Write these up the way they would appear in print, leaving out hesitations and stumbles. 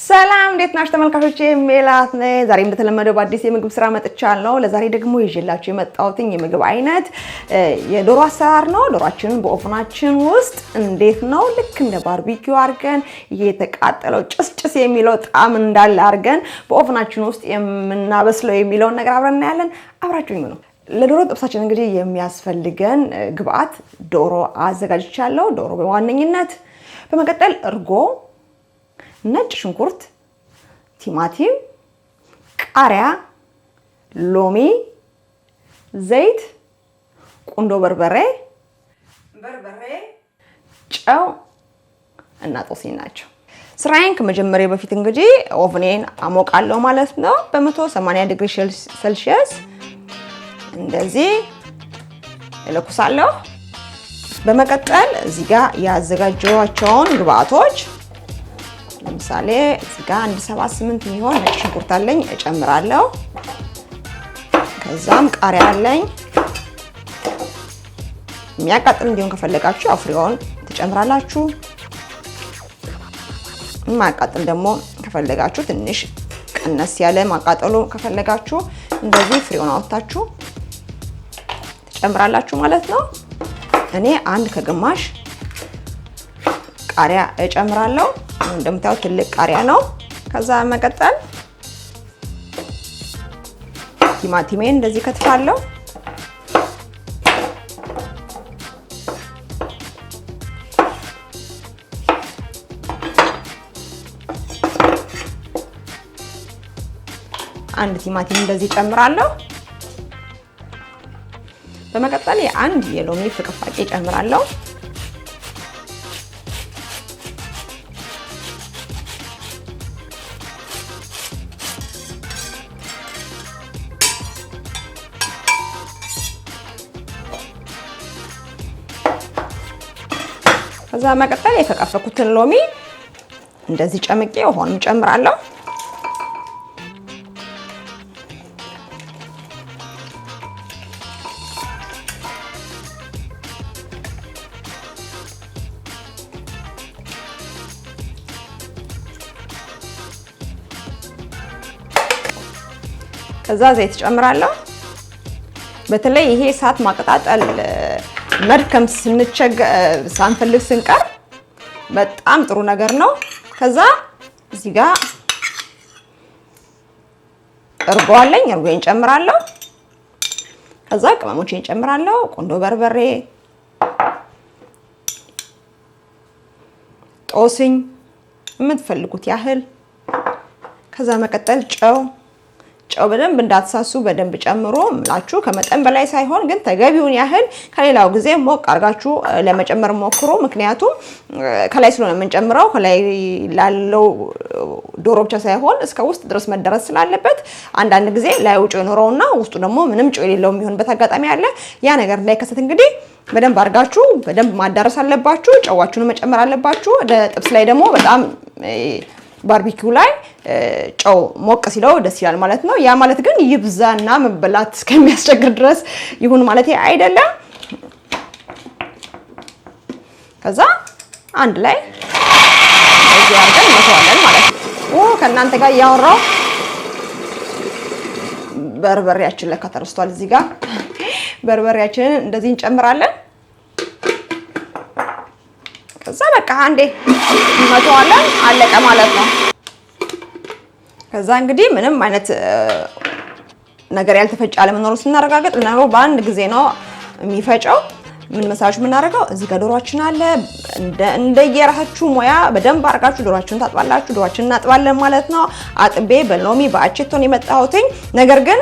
ሰላም እንዴት ናችሁ ተመልካቾቼ? ሜላት ነኝ። ዛሬ እንደተለመደው በአዲስ የምግብ ስራ መጥቻለሁ። ለዛሬ ደግሞ ይዤላችሁ የመጣሁት የምግብ አይነት የዶሮ አሰራር ነው። ዶሮአችንን በኦቭናችን ውስጥ እንዴት ነው ልክ እንደ ባርቢኪው አድርገን የተቃጠለው ጭስጭስ የሚለው ጣዕም እንዳለ አድርገን በኦቭናችን ውስጥ የምናበስለው የሚለውን ነገር አብረን እናያለን። አብራችሁኝ ነው። ለዶሮ ጥብሳችን እንግዲህ የሚያስፈልገን ግብአት ዶሮ አዘጋጅቻለሁ። ዶሮ በዋነኝነት በመቀጠል እርጎ፣ ነጭ ሽንኩርት፣ ቲማቲም፣ ቃሪያ፣ ሎሚ፣ ዘይት፣ ቁንዶ በርበሬ፣ ጨው እና ጦስኝ ናቸው። ስራዬን ከመጀመሪያ በፊት እንግዲህ ኦቭኔን አሞቃለሁ ማለት ነው። በ180 ዲግሪ ሴልሺየስ እንደዚህ እለኩሳለሁ። በመቀጠል እዚህ ጋር ያዘጋጀኋቸውን ግብአቶች ለምሳሌ እዚህ ጋር 178 የሚሆን ነጭ ሽንኩርት አለኝ እጨምራለሁ። ከዛም ቃሪያ አለኝ። የሚያቃጥል እንዲሆን ከፈለጋችሁ ፍሬውን ትጨምራላችሁ። የማያቃጥል ደግሞ ከፈለጋችሁ ትንሽ ቀነስ ያለ ማቃጠሉ ከፈለጋችሁ እንደዚህ ፍሬውን አውጥታችሁ ትጨምራላችሁ ማለት ነው። እኔ አንድ ከግማሽ ቃሪያ እጨምራለሁ። እንደምታዩት ትልቅ ቃሪያ ነው። ከዛ መቀጠል ቲማቲሜን እንደዚህ ከትፋለሁ። አንድ ቲማቲም እንደዚህ ጨምራለሁ። በመቀጠል አንድ የሎሚ ፍቅፋቂ ጨምራለሁ። ከዛ መቀጠል የተቀፈኩትን ሎሚ እንደዚህ ጨምቄ ውሃውን ጨምራለሁ። ከዛ ዘይት ጨምራለሁ። በተለይ ይሄ እሳት ማቀጣጠል መድከም ሳንፈልግ ስንቀር በጣም ጥሩ ነገር ነው። ከዛ እዚህ ጋር እርጎ አለኝ። እርጎን ጨምራለሁ። ከዛ ቅመሞችን ጨምራለሁ። ቁንዶ በርበሬ፣ ጦስኝ የምትፈልጉት ያህል። ከዛ መቀጠል ጨው በደንብ እንዳትሳሱ በደንብ ጨምሮ ምላችሁ ከመጠን በላይ ሳይሆን ግን ተገቢውን ያህል ከሌላው ጊዜ ሞቅ አርጋችሁ ለመጨመር ሞክሩ። ምክንያቱም ከላይ ስለሆነ የምንጨምረው ከላይ ላለው ዶሮ ብቻ ሳይሆን እስከ ውስጥ ድረስ መደረስ ስላለበት አንዳንድ ጊዜ ላይ ውጭ ይኖረውና ውስጡ ደግሞ ምንም ጨው የሌለው የሚሆንበት አጋጣሚ አለ። ያ ነገር እንዳይከሰት እንግዲህ በደንብ አርጋችሁ በደንብ ማዳረስ አለባችሁ። ጨዋችሁን መጨመር አለባችሁ። ጥብስ ላይ ደግሞ በጣም ባርቢኪው ላይ ጨው ሞቅ ሲለው ደስ ይላል ማለት ነው። ያ ማለት ግን ይብዛና መበላት እስከሚያስቸግር ድረስ ይሁን ማለት አይደለም። ከዛ አንድ ላይ እዚህ አድርገን እንተዋለን ማለት ነው። ከእናንተ ጋር እያወራሁ በርበሬያችን ለካ ተረስቷል። እዚህ ጋር በርበሬያችንን እንደዚህ እንጨምራለን። ከዛ በቃ አንዴ እንመተዋለን፣ አለቀ ማለት ነው። ከዛ እንግዲህ ምንም አይነት ነገር ያልተፈጨ አለመኖሩ ስናረጋግጥ ነው በአንድ ጊዜ ነው የሚፈጨው። ምን መሳችሁ የምናደርገው እዚህ ጋር ዶሮአችን አለ። እንደየራሳችሁ ሙያ በደንብ አድርጋችሁ ዶሮአችሁን ታጥባላችሁ። ዶሮአችንን እናጥባለን ማለት ነው። አጥቤ በሎሚ በአቼቶን የመጣሁትኝ ነገር ግን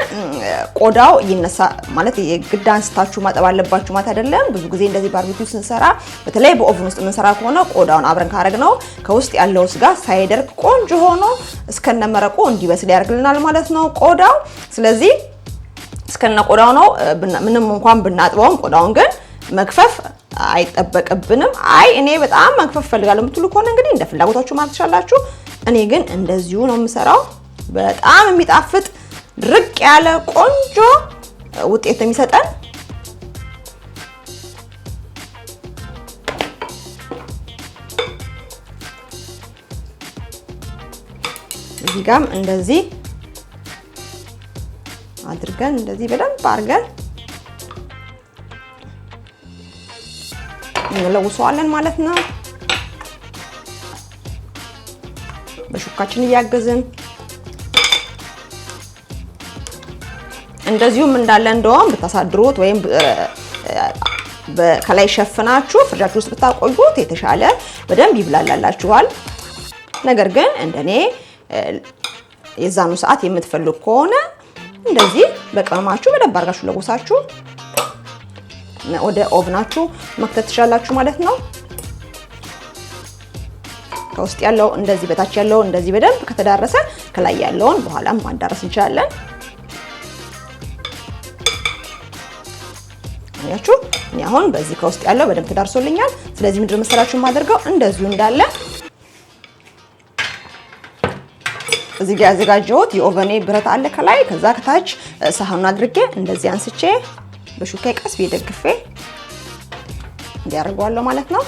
ቆዳው ይነሳ ማለት የግድ አንስታችሁ ማጠብ አለባችሁ ማለት አይደለም። ብዙ ጊዜ እንደዚህ ባርቢኪው ስንሰራ በተለይ በኦቭን ውስጥ የምንሰራ ከሆነ ቆዳውን አብረን ካረግነው ከውስጥ ያለው ስጋ ሳይደርቅ ቆንጆ ሆኖ እስከነመረቁ እንዲበስል ያደርግልናል ማለት ነው ቆዳው። ስለዚህ እስከነ ቆዳው ነው ምንም እንኳን ብናጥበውም ቆዳውን ግን መክፈፍ አይጠበቅብንም። እኔ በጣም መክፈፍ ፈልጋለሁ የምትሉ ከሆነ እንግዲህ እንደ ፍላጎታችሁ ማለት ትችላላችሁ። እኔ ግን እንደዚሁ ነው የምሰራው። በጣም የሚጣፍጥ ድርቅ ያለ ቆንጆ ውጤት የሚሰጠን እዚህ ጋርም እንደዚህ አድርገን እንደዚህ በደንብ አድርገን እንለውሰዋለን ማለት ነው። በሹካችን እያገዝን እንደዚሁም እንዳለ እንደውም ብታሳድሩት ወይም ከላይ ሸፍናችሁ ፍሪጃችሁ ውስጥ ብታቆዩት የተሻለ በደንብ ይብላላላችኋል። ነገር ግን እንደኔ የዛኑ ሰዓት የምትፈልጉ ከሆነ እንደዚህ በቅመማችሁ በደንብ አድርጋችሁ ለውሳችሁ ወደ ኦቭናችሁ መክተት ትችላላችሁ ማለት ነው። ከውስጥ ያለው እንደዚህ በታች ያለው እንደዚህ በደንብ ከተዳረሰ ከላይ ያለውን በኋላም ማዳረስ እንችላለን። አያችሁ እኔ አሁን በዚህ ከውስጥ ያለው በደንብ ተዳርሶልኛል። ስለዚህ ምንድነው መሰላችሁ የማደርገው እንደዚሁ እንዳለ እዚህ ጋር ያዘጋጀሁት የኦቨኔ ብረት አለ ከላይ። ከዛ ከታች ሳህኑን አድርጌ እንደዚህ አንስቼ በሹካዬ ቀስ ብዬ ደግፌ እንዲያደርገዋለሁ ማለት ነው።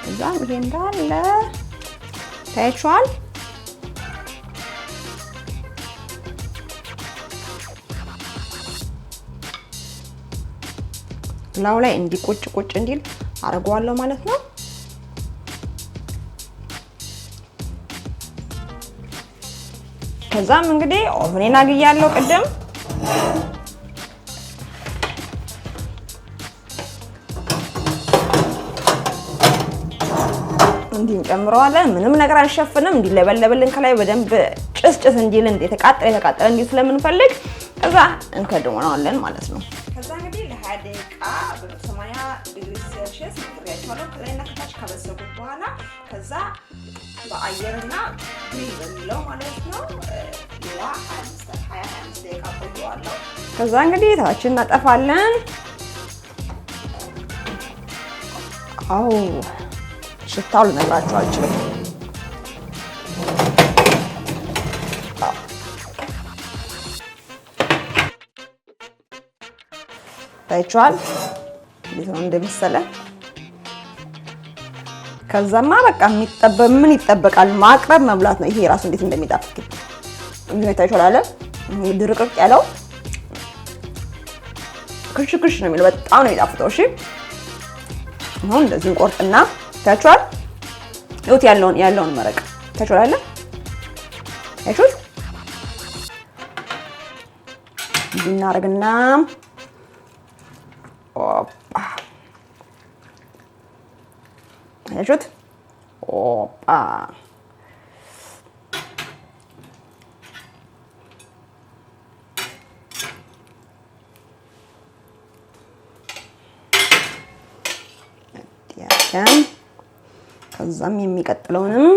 እዛም ይሄ እንዳለ ታያችኋል። ላው ላይ እንዲቆጭ ቁጭ እንዲል አደርገዋለሁ ማለት ነው። ከዛም እንግዲህ ኦቨኔን አግያለሁ ቅድም እንዲህ እንጨምረዋለን። ምንም ነገር አንሸፍንም። እንዲለበለብልን ከላይ በደንብ ጭስ እንዲል የተቃጠለ እንዲል ስለምንፈልግ ከዛ እንከድነዋለን ማለት ነው። ከዛ እንግዲህ ለ20 ደቂቃ በ80 ዲግሪ ሴልሺየስ መጥሪያቸዋለሁ ከላይና ከታች ካበሰልኩት በኋላ ከዛ በአየርና ግሪል በሚለው ማለት ነው ሌላ 25 ደቂቃ ቆየዋለሁ። ከዛ እንግዲህ ታችን እናጠፋለን። አው ሽታው ልነግራችሁ አልችልም። ታይቷል እንዴት ነው እንደመሰለ። ከዛማ በቃ ምን ይጠበቃል? ማቅረብ መብላት ነው። ይሄ ራሱ እንዴት እንደሚጣፍጥ እንዴት ታይቷል። ድርቅርቅ ያለው ክሽክሽ ነው የሚለው በጣም ነው የሚጣፍጠው። እሺ አሁን እንደዚህ እንቆርጥና ታይቷል። ይኸውት ያለውን መረቅ ታይቷል። አይሹት እናደርግና ኦፓ አይሹት ኦፓ ያቻን ከዛም የሚቀጥለውንም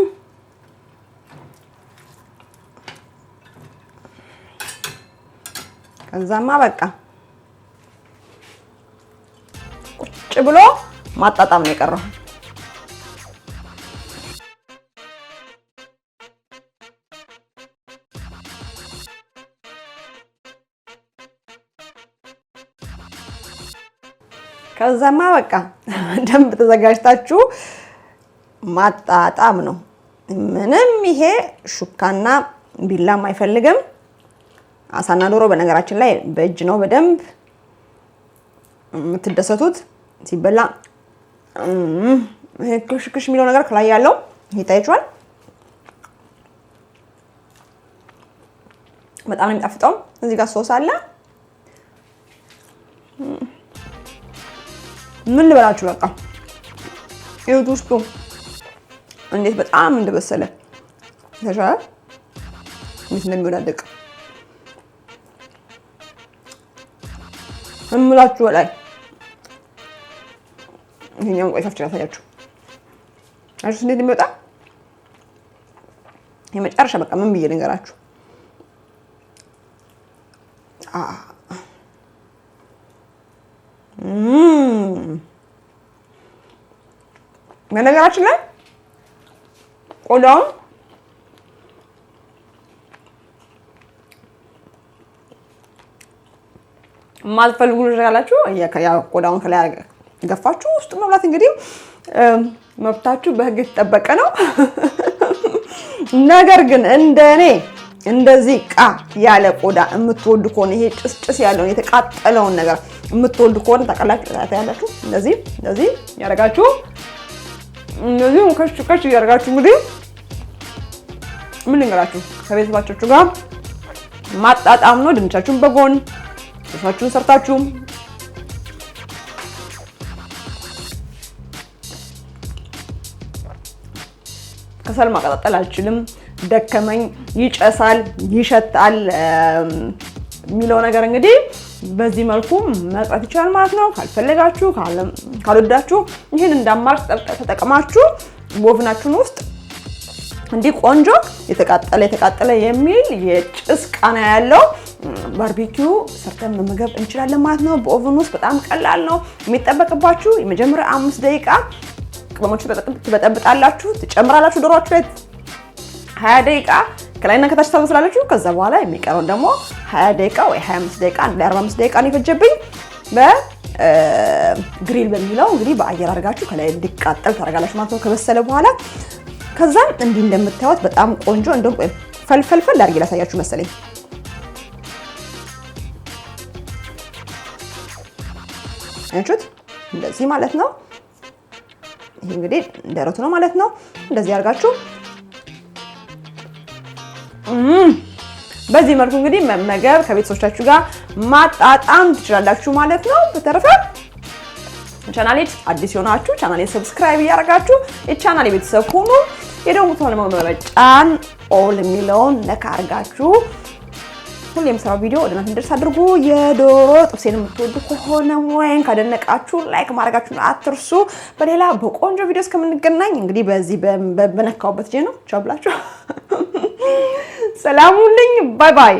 ከዛማ በቃ ቁጭ ብሎ ማጣጣም ነው የቀረው። ከዛማ በቃ ደንብ ተዘጋጅታችሁ ማጣጣም ነው። ምንም ይሄ ሹካና ቢላም አይፈልግም። አሳና ዶሮ በነገራችን ላይ በእጅ ነው በደንብ የምትደሰቱት ሲበላ። ይሄ ክሽክሽ የሚለው ነገር ከላይ ያለው ይታያችኋል። በጣም ነው የሚጣፍጠው። እዚህ ጋር ሶስ አለ። ምን ልበላችሁ በቃ ይኸውት ውስጡ እንዴት በጣም እንደበሰለ ተሻለ። እንዴት እንደሚወዳደቅ እምላችሁ ላይ ይሄኛውን ቆይ ከፍቼ ላሳያችሁ። አሹ እንዴት እንደሚወጣ የመጨረሻ በቃ ምን ብዬ ልንገራችሁ። በነገራችን ላይ ቆዳውን ማልፈልጉ ልጅ ያላችሁ ቆዳውን ከላይ ገፋችሁ ውስጥ መብላት እንግዲህ መብታችሁ በህግ የተጠበቀ ነው። ነገር ግን እንደኔ እንደዚህ ያለ ቆዳ የምትወዱ ከሆነ ይሄ ጭስጭስ ያለውን የተቃጠለውን ነገር የምትወዱ ከሆነ ታውቃላችሁ እንደዚህ ያረጋችሁ እንደዚህ ከሽ ያረጋችሁ እንግዲህ ምን ልንገራችሁ ከቤተሰባችሁ ጋር ማጣጣም ነው። ድንቻችሁን በጎን ሶሳችሁን ሰርታችሁ ከሰል ማቀጣጠል አልችልም፣ ደከመኝ፣ ይጨሳል፣ ይሸታል የሚለው ነገር እንግዲህ በዚህ መልኩ መቅረት ይችላል ማለት ነው። ካልፈለጋችሁ ካልወዳችሁ ይሄን እንዳማርጥ ተጠቅማችሁ በኦቭናችሁን ውስጥ እንዲህ ቆንጆ የተቃጠለ የሚል የጭስ ቃና ያለው ባርቢኪው ሰርተን መመገብ እንችላለን ማለት ነው። በኦቭን ውስጥ በጣም ቀላል ነው። የሚጠበቅባችሁ የመጀመሪያ 5 ደቂቃ ቅመሞቹ ትበጠብጣላችሁ፣ ትጨምራላችሁ ዶሮአችሁ ላይ 20 ደቂቃ ከላይና ከታች ታበስላላችሁ። ከዛ በኋላ የሚቀረውን ደግሞ 20 ደቂቃ ወይ 25 ደቂቃ እንደ 45 ደቂቃ ነው የፈጀብኝ በግሪል በሚለው እንግዲህ በአየር አድርጋችሁ ከላይ እንዲቃጠል ታደርጋላችሁ ማለት ነው ከበሰለ በኋላ። ከዛም እንዲህ እንደምታዩት በጣም ቆንጆ እንደውም ፈልፈልፈል አድርጌ ላሳያችሁ መሰለኝ። አያችሁት? እንደዚህ ማለት ነው። ይሄ እንግዲህ ደረቱ ነው ማለት ነው። እንደዚህ አድርጋችሁ በዚህ መልኩ እንግዲህ መመገብ ከቤተሰቦቻችሁ ጋር ማጣጣም ትችላላችሁ ማለት ነው። በተረፈ ቻናሌ አዲስ የሆናችሁ ቻናሌ ሰብስክራይብ እያደረጋችሁ የቻናሌ ቤተሰብ ሁኑ። የደወሉን መጫን ኦል የሚለውን ነካ አድርጋችሁ ሁሌም ስራው ቪዲዮ ወደ እናንተ እንድደርስ አድርጉ። የዶሮ ጥብሴን የምትወዱ ከሆነ ወይን ካደነቃችሁ ላይክ ማድረጋችሁን አትርሱ። በሌላ በቆንጆ ቪዲዮ እስከምንገናኝ እንግዲህ በዚህ በነካውበት ጄ ነው ቻው ብላችሁ ሰላም ሁኑልኝ። ባይ ባይ።